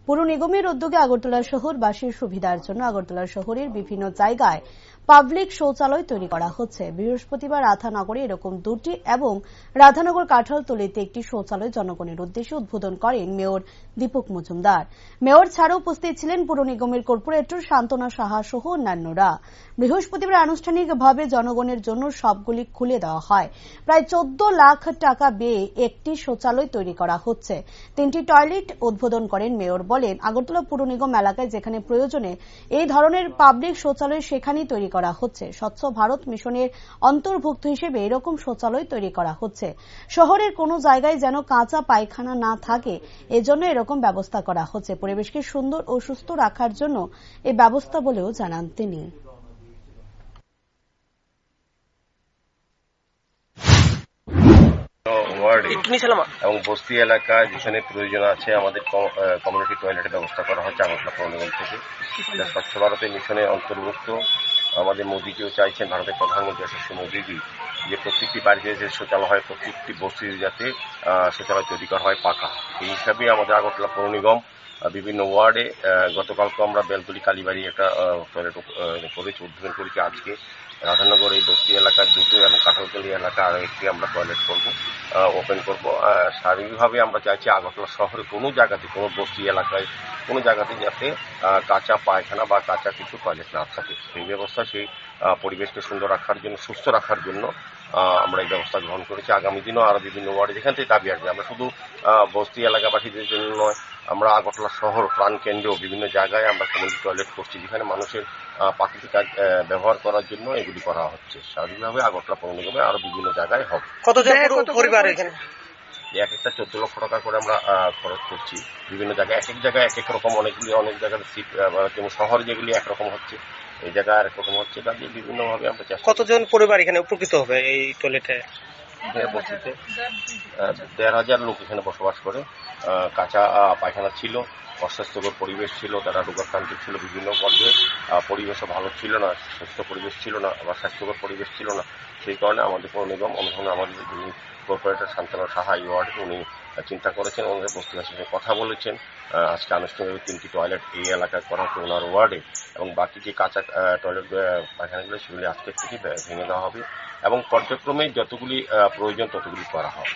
পৌর নিগমের উদ্যোগে আগরতলা শহরবাসীর সুবিধার জন্য আগরতলা শহরের বিভিন্ন জায়গায় পাবলিক শৌচালয় তৈরি করা হচ্ছে। বৃহস্পতিবার রাধানগরে এরকম দুটি এবং রাধানগর কাঁঠালতলীতে একটি শৌচালয় জনগণের উদ্দেশ্যে উদ্বোধন করেন মেয়র দীপক মজুমদার। মেয়র ছাড়াও উপস্থিত ছিলেন পৌর নিগমের কর্পোরেটর শান্তনা সাহা সহ অন্যান্যরা। বৃহস্পতিবার আনুষ্ঠানিকভাবে জনগণের জন্য সবগুলি খুলে দেওয়া হয়। প্রায় 14 লাখ টাকা ব্যয়ে একটি শৌচালয় তৈরি করা হচ্ছে। 3টি টয়লেট উদ্বোধন করেন মেয়র। বলেন, আগরতলা পৌর নিগম এলাকায় যেখানে প্রয়োজনে এই ধরনের পাবলিক শৌচালয় সেখানেই তৈরি করা হচ্ছে। স্বচ্ছ ভারত মিশনের অন্তর্ভুক্ত হিসেবে এরকম শৌচালয় তৈরি করা হচ্ছে। শহরের কোনো জায়গায় যেন কাঁচা পায়খানা না থাকে, এজন্য এরকম ব্যবস্থা করা হচ্ছে। পরিবেশকে সুন্দর ও সুস্থ রাখার জন্য এই ব্যবস্থা বলেও জানান তিনি। এবং বস্তি এলাকায় যেখানে প্রয়োজন আছে আমাদের কমিউনিটি টয়লেটের ব্যবস্থা করা হচ্ছে আগরতলা পৌর নিগম থেকে। স্বচ্ছ ভারতের মিশনে অন্তর্ভুক্ত। আমাদের মোদীজিও চাইছেন, ভারতের প্রধানমন্ত্রী যশস্বী মোদীজি, যে প্রত্যেকটি বাড়িতে যে শৌচালয় হয়, প্রত্যেকটি বস্তিতে যাতে শৌচালয় তৈরি করা হয় পাকা। এই হিসাবে আমাদের আগরতলা পৌর নিগম বিভিন্ন ওয়ার্ডে গতকালকে আমরা বেলতলি কালীবাড়ি একটা টয়লেট করেছি, উদ্বোধন করেছি। আজকে রাধানগর এই বস্তি এলাকার দুটো এবং কাঁঠালতলী এলাকা আরো একটি আমরা টয়লেট করবো, ওপেন করবো। শারীরিকভাবে আমরা চাইছি আগরতলা শহরে কোনো জায়গাতে, কোনো বস্তি এলাকায় কোনো জায়গাতে যাতে কাঁচা পায়খানা বা কাঁচা কিছু টয়লেট না থাকে। সেই ব্যবস্থা, সেই পরিবেশকে সুন্দর রাখার জন্য, সুস্থ রাখার জন্য আমরা এই ব্যবস্থা গ্রহণ করেছি। আগামী দিনও আরো বিভিন্ন ওয়ার্ডে যেখান থেকে দাবি আসবে, আমরা শুধু বস্তি এলাকাবাসীদের জন্য নয়, আমরা আগরতলা শহর প্রাণ কেন্দ্রেও বিভিন্ন জায়গায় আমরা কমিউনিটি টয়লেট করছি, যেখানে মানুষের প্রাকৃতিক কাজ ব্যবহার করার জন্য এগুলি করা হচ্ছে। স্বাভাবিকভাবে আগরতলা পৌর নিগমে আরো বিভিন্ন জায়গায় হবে। কতজন পরিবার এখানে? এক একটা 14 লক্ষ টাকা করে আমরা খরচ করছি বিভিন্ন জায়গায়। এক এক জায়গায় এক এক রকম, অনেক জায়গায় সিট, যেমন শহরে যেগুলি একরকম হচ্ছে, এই জায়গায় আরেক রকম হচ্ছে। কাজে বিভিন্ন ভাবে আমরা চেষ্টা। কতজন পরিবার এখানে উপকৃত হবে এই টয়লেটে? বস্তিতে 1,500 লোক এখানে বসবাস করে। কাঁচা পায়খানা ছিল, অস্বাস্থ্যকর পরিবেশ ছিল, তারা রোগাক্রান্ত ছিল, বিভিন্ন পর্যায়ে পরিবেশও ভালো ছিল না, সুস্থ পরিবেশ ছিল না বা স্বাস্থ্যকর পরিবেশ ছিল না। সেই কারণে আমাদের পৌর নিগম অনুসরণে আমাদের যিনি কর্পোরেটর শান্তনা সাহা এই ওয়ার্ডে উনি চিন্তা করেছেন, ওনাদের বস্তিবাসীর সঙ্গে কথা বলেছেন। আজকে আনুষ্ঠানিকভাবে 3টি টয়লেট এই এলাকায় করা হচ্ছে ওনার ওয়ার্ডে, এবং বাকি যে কাঁচা টয়লেট পায়খানাগুলো সেগুলি আজকের থেকে ভেঙে দেওয়া হবে এবং পর্যায়ক্রমে যতগুলি প্রয়োজন ততগুলি করা হবে।